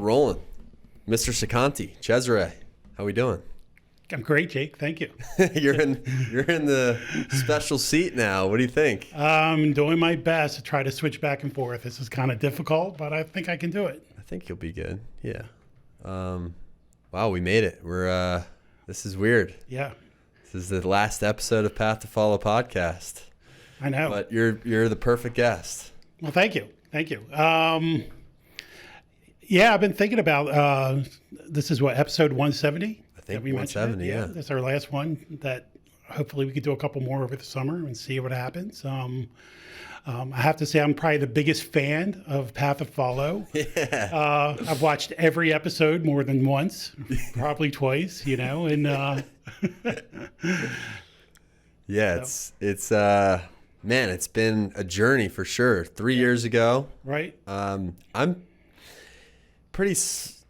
rolling. Mr. Ciccanti, Cesare, how we doing? I'm great, Jake. Thank you. You're in the special seat now. What do you think? I'm doing my best to try to switch back and forth. This is kind of difficult, but I think I can do it. I think you'll be good. Yeah. Wow, we made it. This is weird. Yeah. This is the last episode of Path to Follow podcast. I know. But you're the perfect guest. Well, thank you. Thank you. Yeah, I've been thinking about this is what, episode 170? I think 170, yeah. That's our last one that hopefully we could do a couple more over the summer and see what happens. I have to say I'm probably the biggest fan of Path to Follow. Yeah. I've watched every episode more than once, probably twice, and yeah, it's man, it's been a journey for sure. 3 years ago. Right.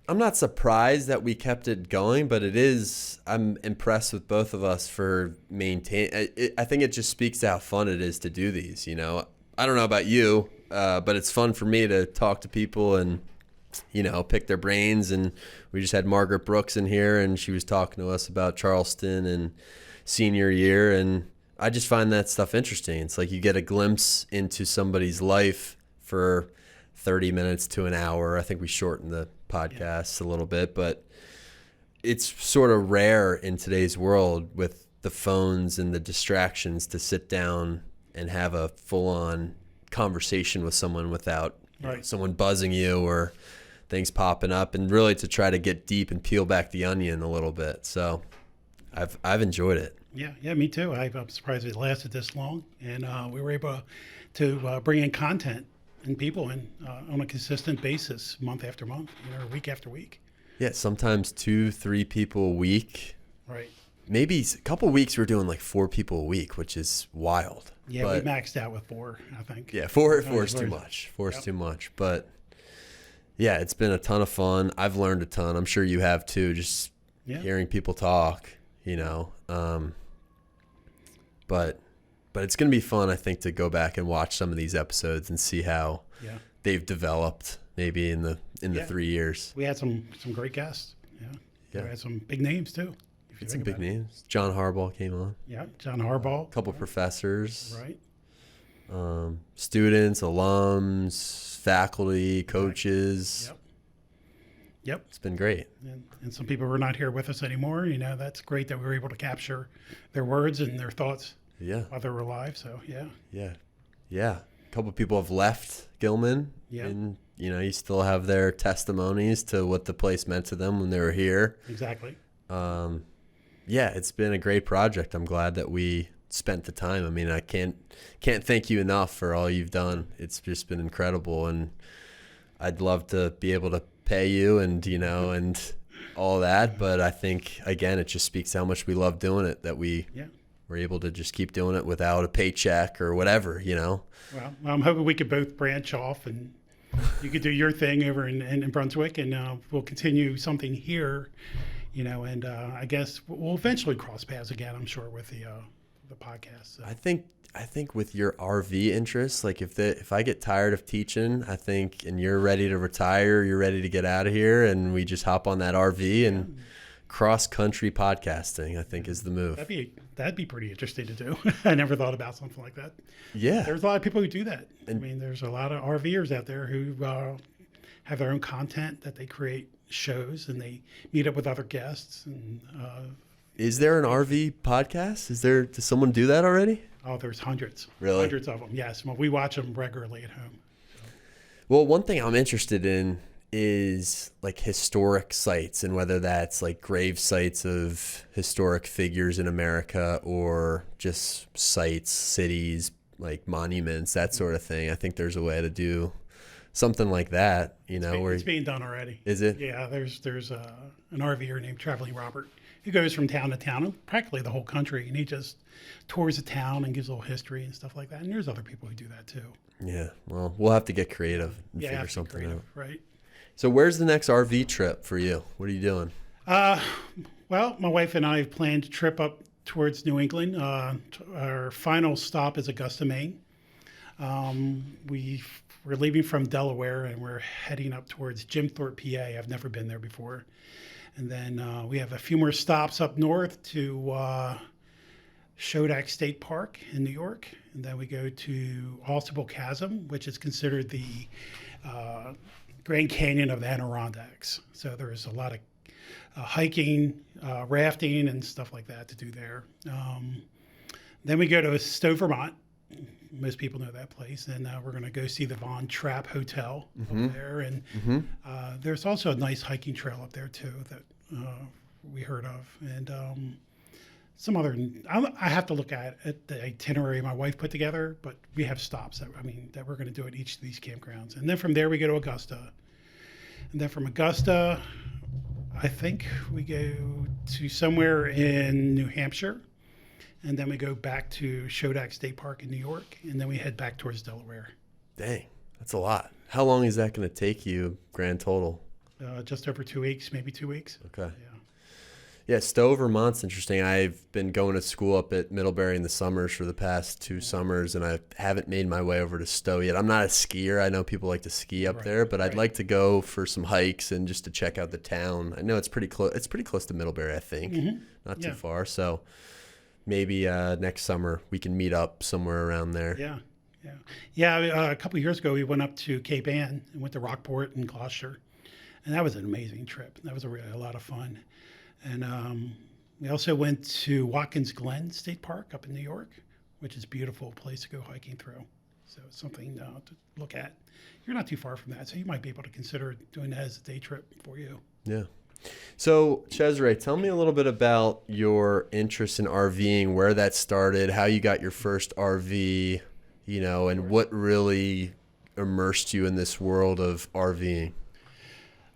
I'm not surprised that we kept it going, but I'm impressed with both of us for maintaining. I think it just speaks to how fun it is to do these, I don't know about you, but it's fun for me to talk to people and, pick their brains. And we just had Margaret Brooks in here, and she was talking to us about Charleston and senior year. And I just find that stuff interesting. It's like you get a glimpse into somebody's life for 30 minutes to an hour. I think we shortened the podcast a little bit, but it's sort of rare in today's world with the phones and the distractions to sit down and have a full-on conversation with someone without someone buzzing you or things popping up, and really to try to get deep and peel back the onion a little bit. So I've enjoyed it. Yeah, me too. I'm surprised it lasted this long, and we were able to bring in content and people in on a consistent basis, month after month, week after week. Yeah, sometimes 2-3 people a week. Right. Maybe a couple of weeks we're doing like 4 people a week, which is wild. Yeah, we maxed out with 4, I think. Yeah, 4 is too much. 4 is too much. But yeah, it's been a ton of fun. I've learned a ton. I'm sure you have too, just hearing people talk, But it's going to be fun, I think, to go back and watch some of these episodes and see how they've developed maybe in the 3 years. We had some great guests. Yeah. We had some big names too. Some big names. John Harbaugh came on. Yeah, John Harbaugh. A couple professors. Right. Students, alums, faculty, coaches. Right. Yep. It's been great. And some people who are not here with us anymore. That's great that we were able to capture their words and their thoughts. Yeah. While they were alive. So Yeah. A couple of people have left Gilman. Yeah. And you still have their testimonies to what the place meant to them when they were here. Exactly. Yeah, it's been a great project. I'm glad that we spent the time. I mean, I can't thank you enough for all you've done. It's just been incredible, and I'd love to be able to pay you and and all that. But I think again, it just speaks to how much we love doing it, that we were able to just keep doing it without a paycheck or whatever. Well, I'm hoping we could both branch off, and you could do your thing over in Brunswick, and we'll continue something here. And I guess we'll eventually cross paths again, I'm sure, with the podcast. So. I think with your RV interests, like if I get tired of teaching, I think, and you're ready to retire, you're ready to get out of here, and we just hop on that RV and cross country podcasting, I think is the move. That'd be pretty interesting to do. I never thought about something like that. Yeah. There's a lot of people who do that. There's a lot of RVers out there who have their own content that they create shows, and they meet up with other guests. And is there an RV podcast? Does someone do that already? Oh, there's hundreds. Really? Hundreds of them. Yes. Well, we watch them regularly at home. So. Well, one thing I'm interested in is like historic sites, and whether that's like grave sites of historic figures in America or just sites, cities, like monuments, that sort of thing. I think there's a way to do something like that, It's being done already. Is it? Yeah, there's an RVer named Traveling Robert. He goes from town to town, practically the whole country, and he just tours the town and gives a little history and stuff like that. And there's other people who do that too. Yeah, well, we'll have to get creative and figure something out. Right. So where's the next RV trip for you? What are you doing? Well, my wife and I have planned a trip up towards New England. Our final stop is Augusta, Maine. We we're leaving from Delaware and we're heading up towards Jim Thorpe, PA. I've never been there before. And then we have a few more stops up north to Shodak State Park in New York. And then we go to Altable Chasm, which is considered the Grand Canyon of the Adirondacks. So there's a lot of hiking, rafting, and stuff like that to do there. Then we go to Stowe, Vermont. Most people know that place. And we're going to go see the Von Trapp Hotel up there. And there's also a nice hiking trail up there, too, that we heard of. And some other, I have to look at the itinerary my wife put together, but we have stops that we're going to do at each of these campgrounds. And then from there, we go to Augusta. And then from Augusta, I think we go to somewhere in New Hampshire. And then we go back to Shodak State Park in New York, and then we head back towards Delaware. Dang, that's a lot. How long is that going to take you, grand total? Just over 2 weeks, maybe 2 weeks. Okay. Yeah, Stowe, Vermont's interesting. I've been going to school up at Middlebury in the summers for the past 2 summers, and I haven't made my way over to Stowe yet. I'm not a skier. I know people like to ski up there, but I'd like to go for some hikes and just to check out the town. I know it's pretty close. It's pretty close to Middlebury, I think. Not too far. So maybe next summer we can meet up somewhere around there. Yeah. A couple of years ago, we went up to Cape Ann and went to Rockport and Gloucester, and that was an amazing trip. That was really a lot of fun. And we also went to Watkins Glen State Park up in New York, which is a beautiful place to go hiking through. So it's something to look at. You're not too far from that, so you might be able to consider doing that as a day trip for you. Yeah. So, Cesare, tell me a little bit about your interest in RVing, where that started, how you got your first RV, and what really immersed you in this world of RVing.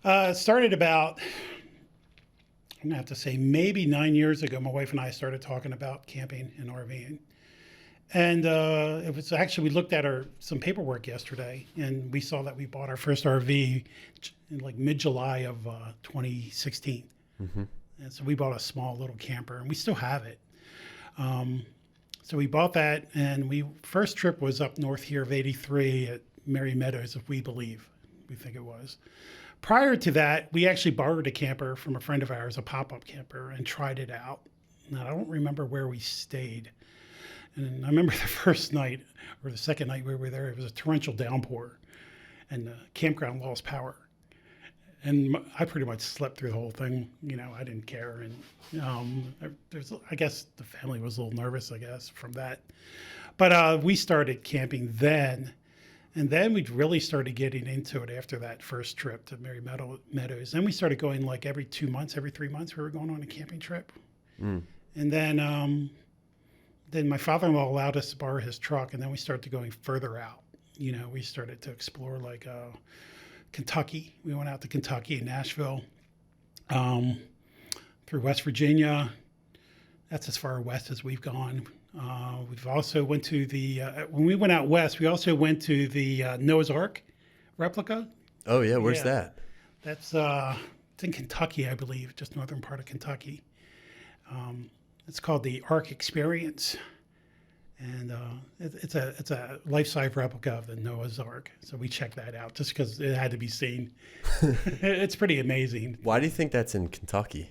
It started about, I'm going to have to say, maybe 9 years ago. My wife and I started talking about camping and RVing. And it was actually, we looked at some paperwork yesterday, and we saw that we bought our first RV in like mid-July of 2016. And so we bought a small little camper, and we still have it. So we bought that, and first trip was up north here of 83 at Merry Meadows, if we think it was. Prior to that, we actually borrowed a camper from a friend of ours, a pop-up camper, and tried it out. Now, I don't remember where we stayed. And I remember the first night, or the second night we were there, it was a torrential downpour, and the campground lost power. And I pretty much slept through the whole thing. I didn't care. And I guess the family was a little nervous, from that. But we started camping then. And then we really started getting into it after that first trip to Merry Meadows. Then we started going like every 2 months, every 3 months, we were going on a camping trip. And then my father-in-law allowed us to borrow his truck, and then we started going further out. We started to explore like Kentucky. We went out to Kentucky and Nashville, through West Virginia. That's as far west as we've gone. We've also went to when we went out west, we also went to the Noah's Ark replica. Oh, yeah. Where's that? That's it's in Kentucky, I believe, just northern part of Kentucky. It's called the Ark Experience, and it's a life-size replica of the Noah's Ark. So we checked that out just because it had to be seen. It's pretty amazing. Why do you think that's in Kentucky?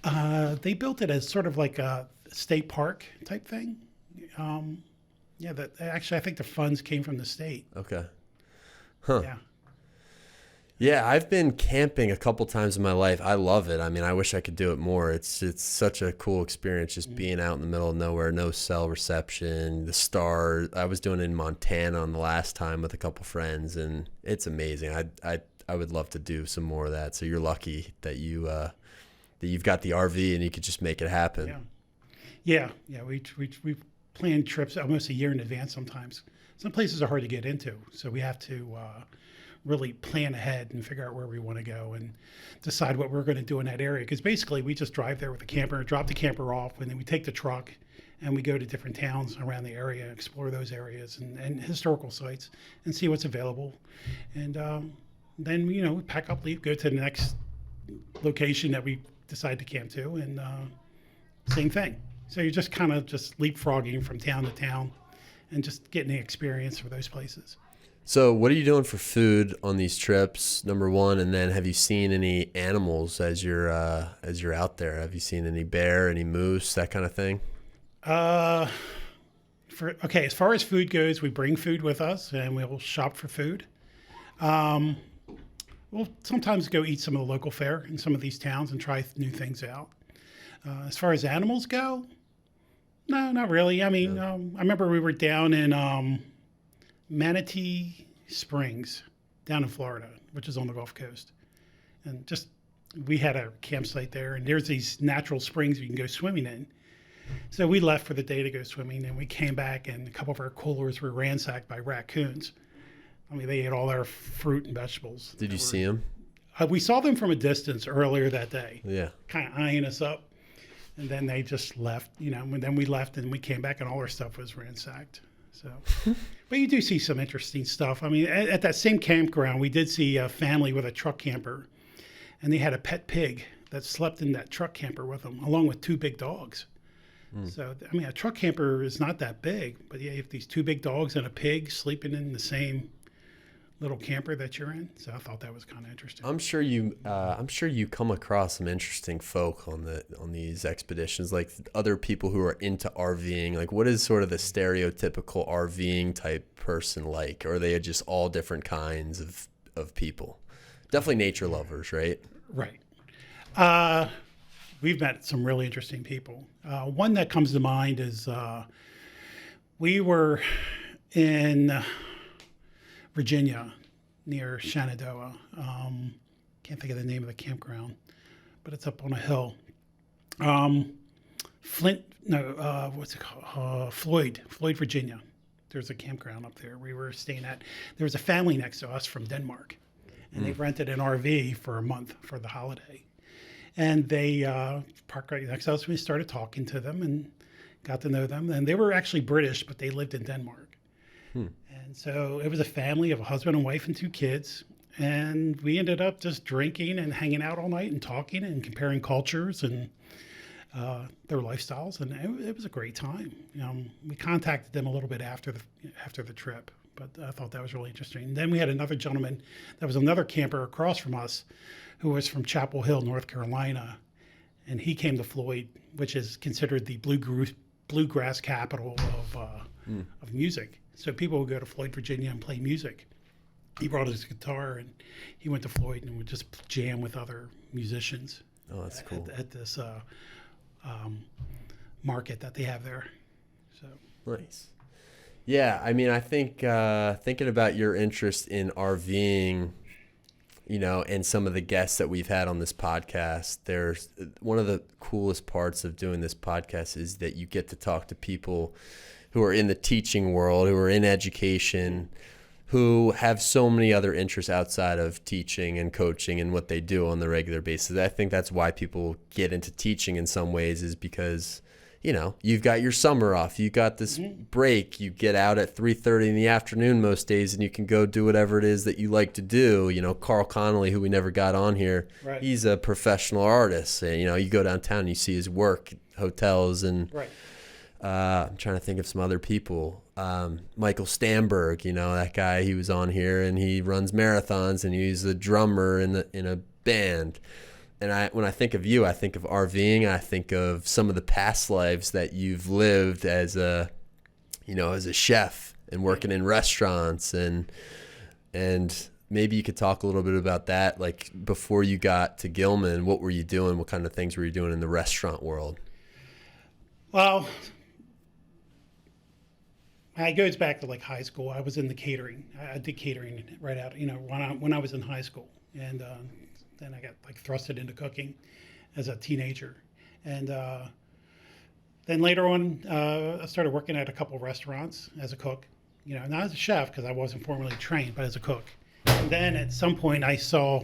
They built it as sort of like a state park type thing. Actually, I think the funds came from the state. Okay. Huh. Yeah. Yeah, I've been camping a couple times in my life. I love it. I wish I could do it more. It's such a cool experience just being out in the middle of nowhere, no cell reception, the stars. I was doing it in Montana on the last time with a couple friends, and it's amazing. I would love to do some more of that. So you're lucky that you've got the RV and you could just make it happen. Yeah. We plan trips almost a year in advance sometimes. Some places are hard to get into, so we have to really plan ahead and figure out where we want to go and decide what we're going to do in that area. Because basically we just drive there with a camper, drop the camper off, and then we take the truck and we go to different towns around the area, explore those areas and historical sites and see what's available. And then, we pack up, leave, go to the next location that we decide to camp to, and same thing. So you're just kind of just leapfrogging from town to town and just getting the experience for those places. So what are you doing for food on these trips, number one? And then have you seen any animals as you're out there? Have you seen any bear, any moose, that kind of thing? Uh, as far as food goes, we bring food with us and we'll shop for food. Um, we'll sometimes go eat some of the local fare in some of these towns and try new things out. As far as animals go, no, not really. I mean, I remember we were down in Manatee Springs, down in Florida, which is on the Gulf Coast, and just we had a campsite there, and there's these natural springs you can go swimming in. So we left for the day to go swimming, and we came back, and a couple of our coolers were ransacked by raccoons. I mean, they ate all our fruit and vegetables. Did you see them? We saw them from a distance earlier that day, Yeah. kind of eyeing us up. And then they just left, and then we left and we came back and all our stuff was ransacked. So, but you do see some interesting stuff. I mean, at that same campground, we did see a family with a truck camper, and they had a pet pig that slept in that truck camper with them, along with two big dogs. So, I mean, a truck camper is not that big, but yeah, you have these two big dogs and a pig sleeping in the same little camper that you're in. So I thought that was kind of interesting. I'm sure you come across some interesting folk on these expeditions, like other people who are into RVing. Like, what is sort of the stereotypical RVing type person like? Or are they just all different kinds of people? Definitely nature lovers, right? Right. We've met some really interesting people. One that comes to mind is we were in Virginia, near Shenandoah. Can't think of the name of the campground, but it's up on a hill. What's it called? Floyd, Virginia. There's a campground up there we were staying at. There was a family next to us from Denmark, and they rented an RV for a month for the holiday. And they parked right next to us. We started talking to them and got to know them. And they were actually British, but they lived in Denmark. And so it was a family of a husband and wife and two kids. And we ended up just drinking and hanging out all night and talking and comparing cultures and their lifestyles. And it was a great time. We contacted them a little bit after the trip, but I thought that was really interesting. And then we had another gentleman that was another camper across from us who was from Chapel Hill, North Carolina. And he came to Floyd, which is considered the bluegrass capital of music. So people would go to Floyd, Virginia and play music. He brought his guitar and he went to Floyd and would just jam with other musicians. Oh, that's cool. At this market that they have there. So nice. Yeah, I mean, I think thinking about your interest in RVing, and some of the guests that we've had on this podcast, there's one of the coolest parts of doing this podcast is that you get to talk to people who are in the teaching world, who are in education, who have so many other interests outside of teaching and coaching and what they do on the regular basis. I think that's why people get into teaching in some ways, is because, you've got your summer off, you got this break, you get out at 3:30 in the afternoon most days and you can go do whatever it is that you like to do. Carl Connolly, who we never got on here, right. He's a professional artist. And, you go downtown and you see his work, hotels, and right. I'm trying to think of some other people. Michael Stamberg, that guy, he was on here and he runs marathons and he's a drummer in a band. And when I think of you, I think of RVing. I think of some of the past lives that you've lived as a chef and working in restaurants, and maybe you could talk a little bit about that. Like, before you got to Gilman, what were you doing? What kind of things were you doing in the restaurant world? Well, it goes back to like high school. I was in the catering. I did catering right out, when I was in high school, and then I got like thrusted into cooking as a teenager, and then later on, I started working at a couple of restaurants as a cook. Not as a chef because I wasn't formally trained, but as a cook. And then at some point, I saw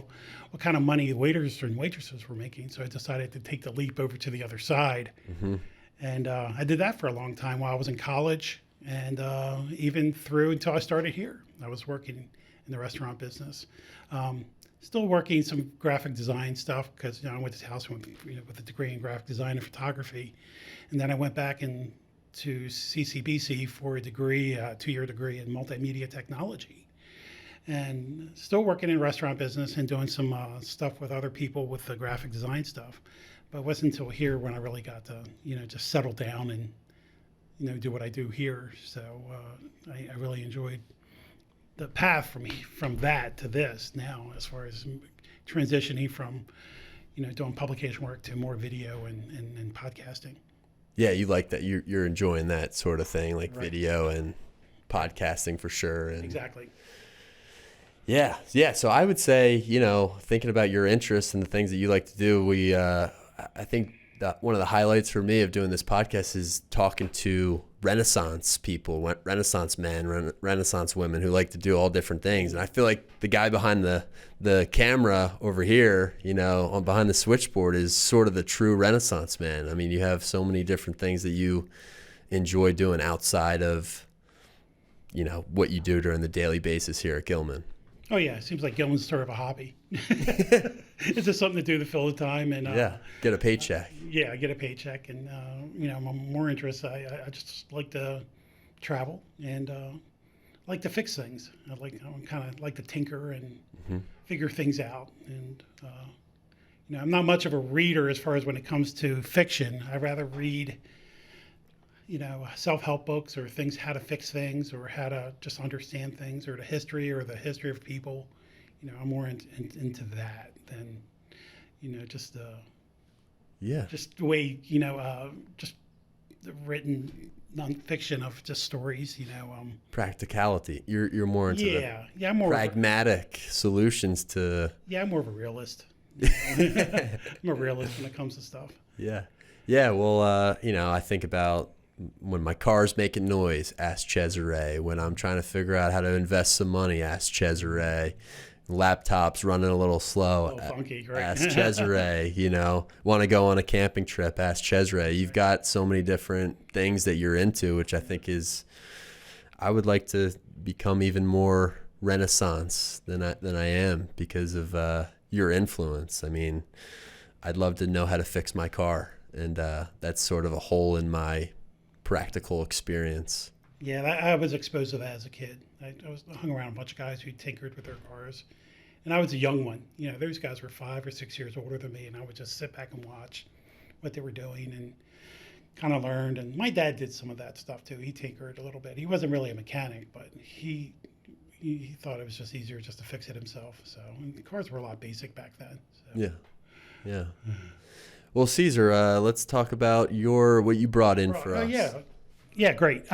what kind of money waiters and waitresses were making, so I decided to take the leap over to the other side. Mm-hmm. And I did that for a long time while I was in college, and even through until I started here. I was working in the restaurant business. Still working some graphic design stuff because I went to house with a degree in graphic design and photography, and then I went back to CCBC for a degree, 2-year degree in multimedia technology. and still working in restaurant business and doing some stuff with other people with the graphic design stuff. But it wasn't until here when I really got to, just settle down and, do what I do here. So I really enjoyed the path from that to this now, as far as transitioning from, doing publication work to more video and podcasting. Yeah, you like that. You're enjoying that sort of thing, like Right. video and podcasting for sure. And Exactly. yeah. So I would say, thinking about your interests and the things that you like to do, I think that one of the highlights for me of doing this podcast is talking to Renaissance people, Renaissance men, Renaissance women who like to do all different things. And I feel like the guy behind the camera over here, behind the switchboard is sort of the true Renaissance man. I mean, you have so many different things that you enjoy doing outside of, what you do during the daily basis here at Gilman. Oh yeah, it seems like Gilman's sort of a hobby. It's just something to do to fill the time and get a paycheck. Yeah, I get a paycheck, and I'm more interested. I just like to travel and like to fix things. I kind of like to tinker and figure things out. And I'm not much of a reader as far as when it comes to fiction. I rather read self-help books or things, how to fix things or how to just understand things or the history of people. I'm more into that than, just just the way, just the written nonfiction of just stories, Practicality. You're more into I'm more pragmatic solutions to. Yeah, I'm more of a realist. I'm a realist when it comes to stuff. Yeah. Well, I think about when my car's making noise, ask Cesare. When I'm trying to figure out how to invest some money, ask Cesare. Laptop's running a little slow, funky, right? Ask Cesare. Want to go on a camping trip, ask Cesare. You've got so many different things that you're into, which I think I would like to become even more Renaissance than I am because of your influence. I mean, I'd love to know how to fix my car, and that's sort of a hole in my practical experience. Yeah, I was exposed to that as a kid. I hung around a bunch of guys who tinkered with their cars, and I was a young one. Those guys were 5 or 6 years older than me, and I would just sit back and watch what they were doing and kind of learned. And my dad did some of that stuff too. He tinkered a little bit. He wasn't really a mechanic, but he thought it was just easier just to fix it himself. So the cars were a lot basic back then. So. Yeah. Well, Cesar, let's talk about what you brought in for us. Yeah, great.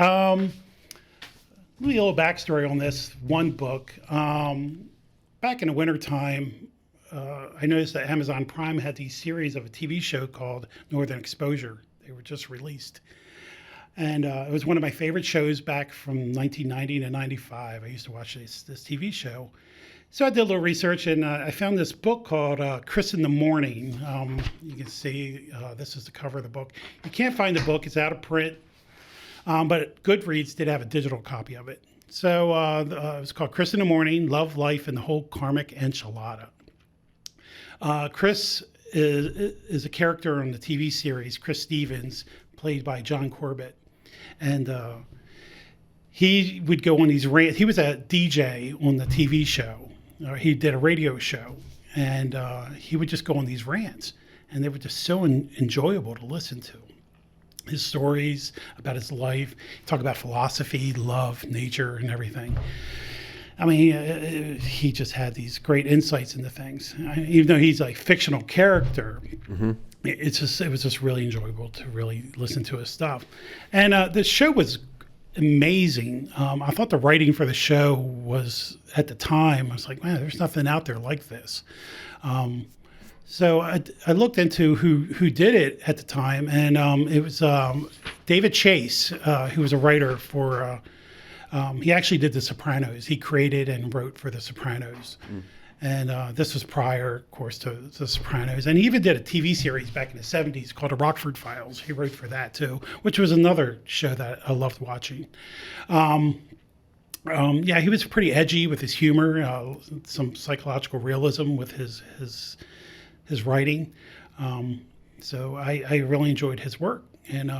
Really a little backstory on this one book. Back in the wintertime, I noticed that Amazon Prime had these series of a TV show called Northern Exposure. They were just released. And it was one of my favorite shows back from 1990 to 95. I used to watch this TV show. So I did a little research, and I found this book called Chris in the Morning. You can see this is the cover of the book. You can't find the book. It's out of print. But Goodreads did have a digital copy of it. So it was called Chris in the Morning, Love, Life, and the Whole Karmic Enchilada. Chris is a character on the TV series, Chris Stevens, played by John Corbett. And he would go on these rants. He was a DJ on the TV show. He did a radio show. And he would just go on these rants. And they were just so enjoyable to listen to. His stories about his life, talk about philosophy, love, nature, and everything. I mean, he just had these great insights into things. Even though he's a fictional character, it was just really enjoyable to really listen to his stuff. And the show was amazing. I thought the writing for the show was, at the time, I was like, man, there's nothing out there like this. So I looked into who did it at the time, and it was David Chase, who was a writer for, he actually did The Sopranos. He created and wrote for The Sopranos. And this was prior, of course, to The Sopranos. And he even did a TV series back in the 70s called The Rockford Files. He wrote for that, too, which was another show that I loved watching. He was pretty edgy with his humor, some psychological realism with his writing. So I really enjoyed his work. And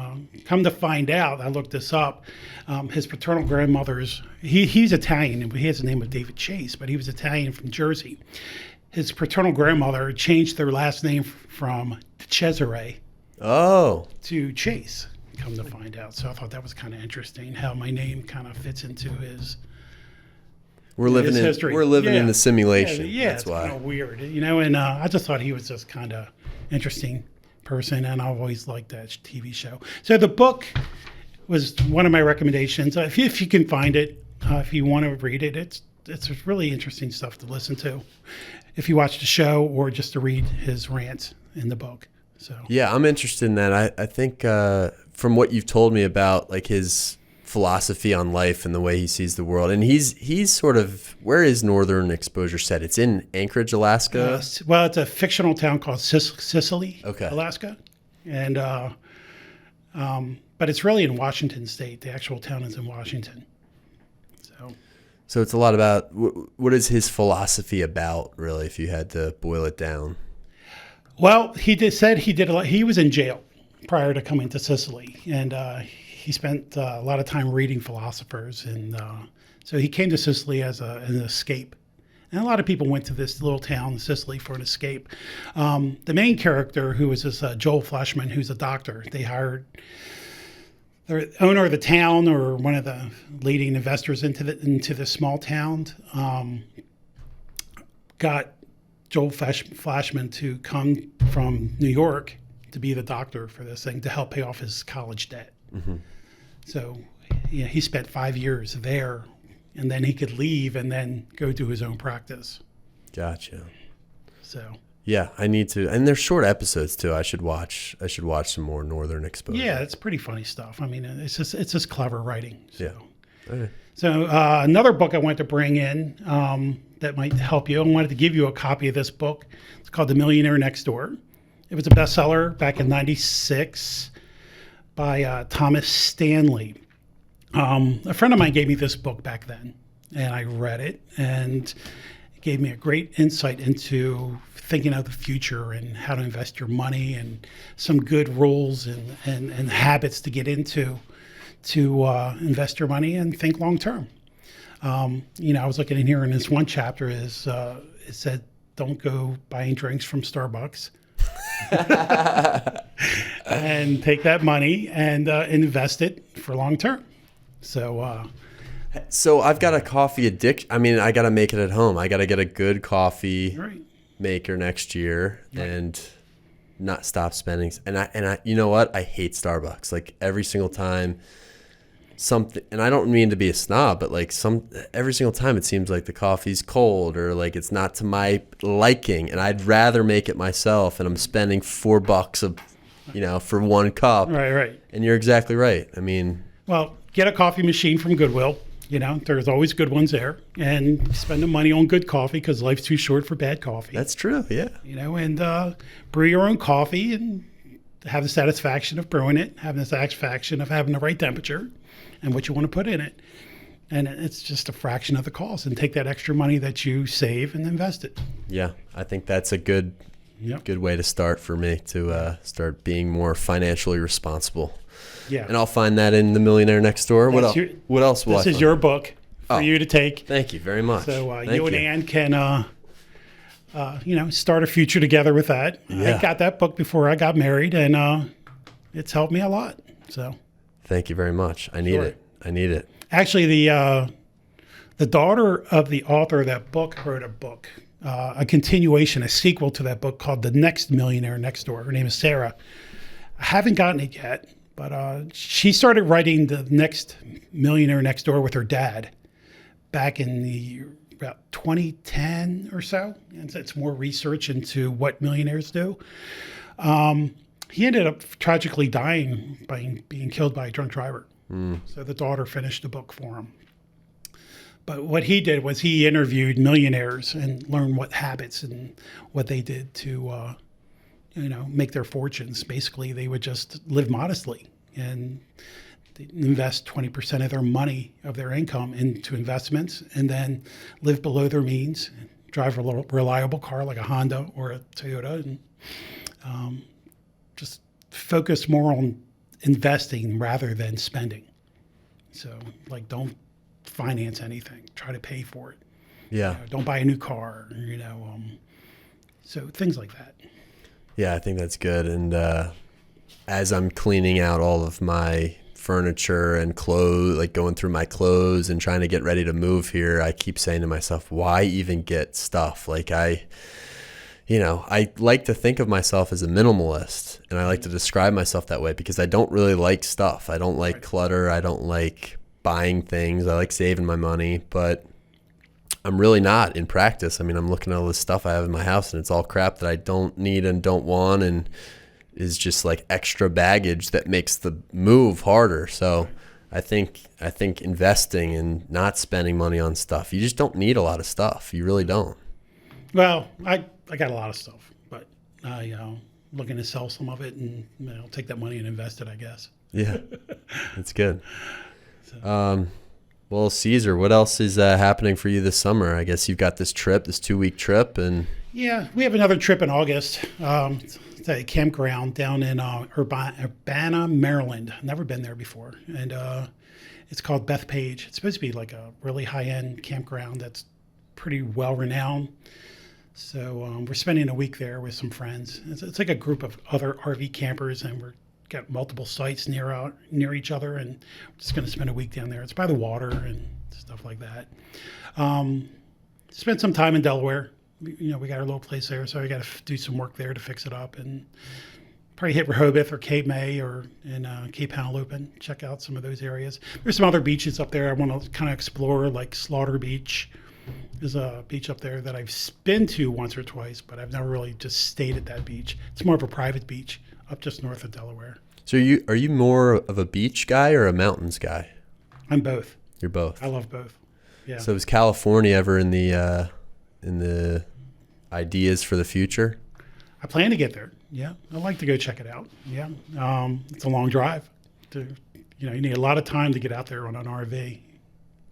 come to find out, I looked this up. His paternal grandmother's, he's Italian. He has the name of David Chase, but he was Italian from Jersey. His paternal grandmother changed their last name from Cesare to Chase, come to find out. So I thought that was kind of interesting how my name kind of fits into his history. We're living in the simulation. Yeah, that's it's why. kind of weird, and I just thought he was just kind of interesting person, and I've always liked that TV show. So the book was one of my recommendations. If you can find it, if you want to read it, it's really interesting stuff to listen to. If you watch the show or just to read his rants in the book. So yeah, I'm interested in that. I think from what you've told me about like his philosophy on life and the way he sees the world, and he's sort of, where is Northern Exposure set? It's in Anchorage, Alaska. Well, it's a fictional town called Sicily, okay, Alaska, and but it's really in Washington State. The actual town is in Washington. So it's a lot about what is his philosophy about, really, if you had to boil it down. Well, said he did a lot. He was in jail prior to coming to Sicily, and he spent a lot of time reading philosophers, and so he came to Sicily as an escape. And a lot of people went to this little town in Sicily for an escape. The main character, who was this Joel Fleshman, who's a doctor, they hired the owner of the town or one of the leading investors into the small town, got Joel Flashman to come from New York to be the doctor for this thing to help pay off his college debt. Mm-hmm. So he spent 5 years there, and then he could leave and then go do his own practice. Gotcha. So yeah, I need to, and they're short episodes too. I should watch some more Northern Exposure. Yeah, it's pretty funny stuff. I mean, it's just clever writing. So. Yeah. Okay. So another book I wanted to bring in that might help you. I wanted to give you a copy of this book. It's called The Millionaire Next Door. It was a bestseller back in '96 by Thomas Stanley. A friend of mine gave me this book back then, and I read it, and it gave me a great insight into thinking of the future and how to invest your money and some good rules and habits to get into to invest your money and think long term. I was looking in here, and this one chapter it said, don't go buying drinks from Starbucks. And take that money and invest it for long term. So I've got a coffee addiction. I mean, I got to make it at home. I got to get a good coffee maker next year and not stop spending. And I, you know what? I hate Starbucks. Like every single time something, and I don't mean to be a snob, but like every single time it seems like the coffee's cold or like it's not to my liking, and I'd rather make it myself, and I'm spending $4 for one cup. Right. And you're exactly right. I mean, well, get a coffee machine from Goodwill. There's always good ones there, and spend the money on good coffee because life's too short for bad coffee. That's true. Yeah. And brew your own coffee and have the satisfaction of brewing it, having the satisfaction of having the right temperature and what you want to put in it. And it's just a fraction of the cost, and take that extra money that you save and invest it. Yeah. I think that's a good way to start for me to start being more financially responsible. Yeah. And I'll find that in The Millionaire Next Door. What else will I find? This is your book for you to take. Thank you very much. So you and Ann can, start a future together with that. Yeah. I got that book before I got married, and it's helped me a lot. So thank you very much. I need it. Actually, the daughter of the author of that book wrote a book, a continuation, a sequel to that book called The Next Millionaire Next Door. Her name is Sarah. I haven't gotten it yet, but she started writing The Next Millionaire Next Door with her dad back in about 2010 or so. And it's more research into what millionaires do. He ended up tragically dying by being killed by a drunk driver. So the daughter finished the book for him. But what he did was he interviewed millionaires and learned what habits and what they did to, make their fortunes. Basically, they would just live modestly and invest 20% of their money, of their income, into investments, and then live below their means, drive a reliable car like a Honda or a Toyota, and just focus more on investing rather than spending. So, like, don't finance anything. Try to pay for it. Yeah. Don't buy a new car, so things like that. Yeah, I think that's good. And as I'm cleaning out all of my furniture and clothes, like going through my clothes and trying to get ready to move here, I keep saying to myself, why even get stuff? Like I like to think of myself as a minimalist, and I like to describe myself that way because I don't really like stuff. I don't like clutter. I don't like buying things. I like saving my money, but I'm really not in practice. I mean, I'm looking at all this stuff I have in my house, and it's all crap that I don't need and don't want, and is just like extra baggage that makes the move harder. So I think investing and not spending money on stuff, you just don't need a lot of stuff. You really don't. Well, I got a lot of stuff, but looking to sell some of it and take that money and invest it, I guess. Yeah, that's good. Well, Cesar, what else is happening for you this summer? I guess you've got this 2-week trip, and yeah, we have another trip in August. It's a campground down in Urbana, Maryland. Never been there before, and it's called Bethpage. It's supposed to be like a really high-end campground that's pretty well renowned. So we're spending a week there with some friends. It's like a group of other RV campers, and we're got multiple sites near each other, and we're just going to spend a week down there. It's by the water and stuff like that. Spent some time in Delaware. We got our little place there, so I got to do some work there to fix it up, and probably hit Rehoboth or Cape May or in Cape Henlopen and check out some of those areas. There's some other beaches up there I want to kind of explore, like Slaughter Beach. There's a beach up there that I've been to once or twice, but I've never really just stayed at that beach. It's more of a private beach up just north of Delaware. So are you more of a beach guy or a mountains guy? I'm both. You're both. I love both. Yeah. So is California ever in the ideas for the future? I plan to get there. Yeah, I'd like to go check it out. Yeah, it's a long drive. You need a lot of time to get out there on an RV.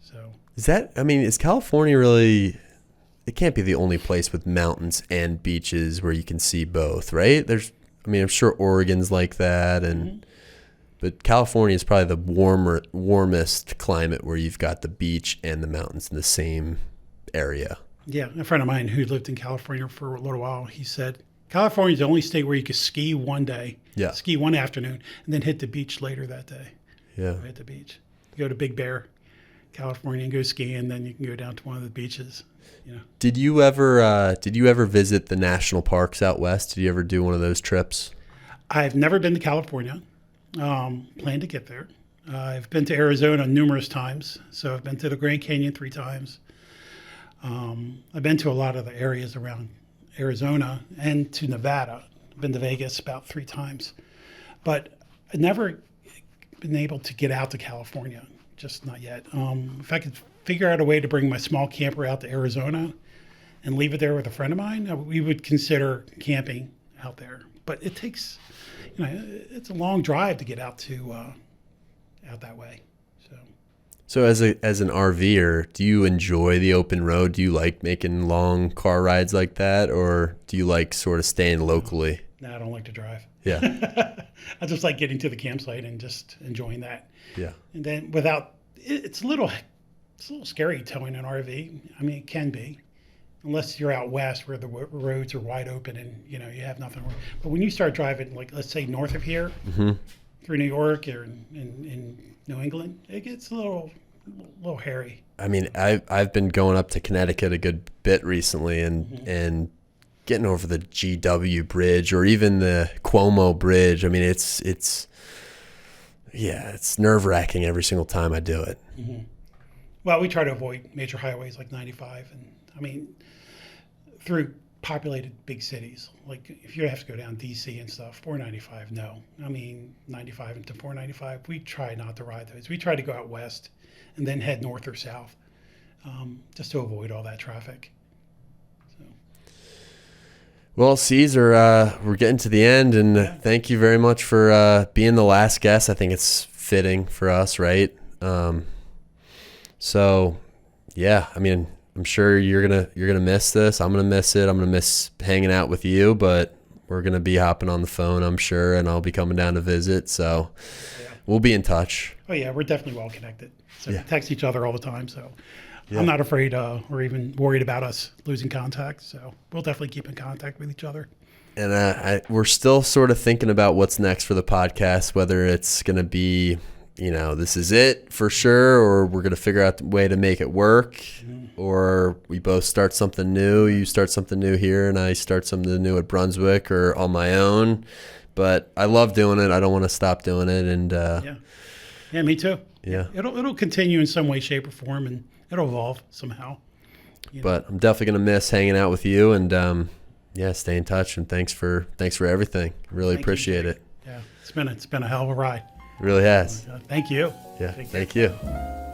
So is California really? It can't be the only place with mountains and beaches where you can see both, right? I'm sure Oregon's like that, but California is probably the warmest climate where you've got the beach and the mountains in the same area. Yeah, a friend of mine who lived in California for a little while, he said, California is the only state where you can ski one day, ski one afternoon, and then hit the beach later that day. Yeah. Hit the beach. You go to Big Bear, California, and go skiing, and then you can go down to one of the beaches. Did you ever visit the national parks out west? Did you ever do one of those trips? I've never been to California. Plan to get there. I've been to Arizona numerous times. So I've been to the Grand Canyon 3 times. I've been to a lot of the areas around Arizona and to Nevada. I've been to Vegas about 3 times. But I've never been able to get out to California, just not yet. If I could figure out a way to bring my small camper out to Arizona and leave it there with a friend of mine, we would consider camping out there. But it takes, it's a long drive to get out that way. So as an RVer, do you enjoy the open road? Do you like making long car rides like that, or do you like sort of staying locally? No, I don't like to drive. Yeah. I just like getting to the campsite and just enjoying that. Yeah. And then it's a little scary towing an RV. I mean, it can be, unless you're out west where the roads are wide open and you have nothing. But when you start driving, like let's say north of here, through New York or in New England, it gets a little hairy. I mean, I've been going up to Connecticut a good bit recently, and getting over the GW Bridge or even the Cuomo Bridge. I mean, it's nerve-wracking every single time I do it. Mm-hmm. Well, we try to avoid major highways like 95, and through populated big cities. Like if you have to go down DC and stuff, 495, no. 95 into 495, we try not to ride those. We try to go out west and then head north or south, just to avoid all that traffic. Well, Cesar, we're getting to the end, and thank you very much for being the last guest. I think it's fitting for us, right? So, yeah, I'm sure you're gonna miss this. I'm gonna miss it. I'm gonna miss hanging out with you, but we're going to be hopping on the phone, I'm sure, and I'll be coming down to visit. So we'll be in touch. Oh, yeah, we're definitely well connected. So Yeah. we text each other all the time. So Yeah. I'm not afraid or even worried about us losing contact. So we'll definitely keep in contact with each other. And we're still sort of thinking about what's next for the podcast, whether it's going to be, this is it for sure, or we're going to figure out the way to make it work, or we both start something new. You start something new here, and I start something new at Brunswick or on my own. But I love doing it. I don't want to stop doing it. And Yeah, me too. yeah. It'll continue in some way, shape, or form, and it'll evolve somehow. But I'm definitely going to miss hanging out with you, and stay in touch. And thanks for everything. Really Thank you, appreciate Jake. it. Yeah, it's been a hell of a ride. It really has. Thank you. Yeah. Take care. Thank you.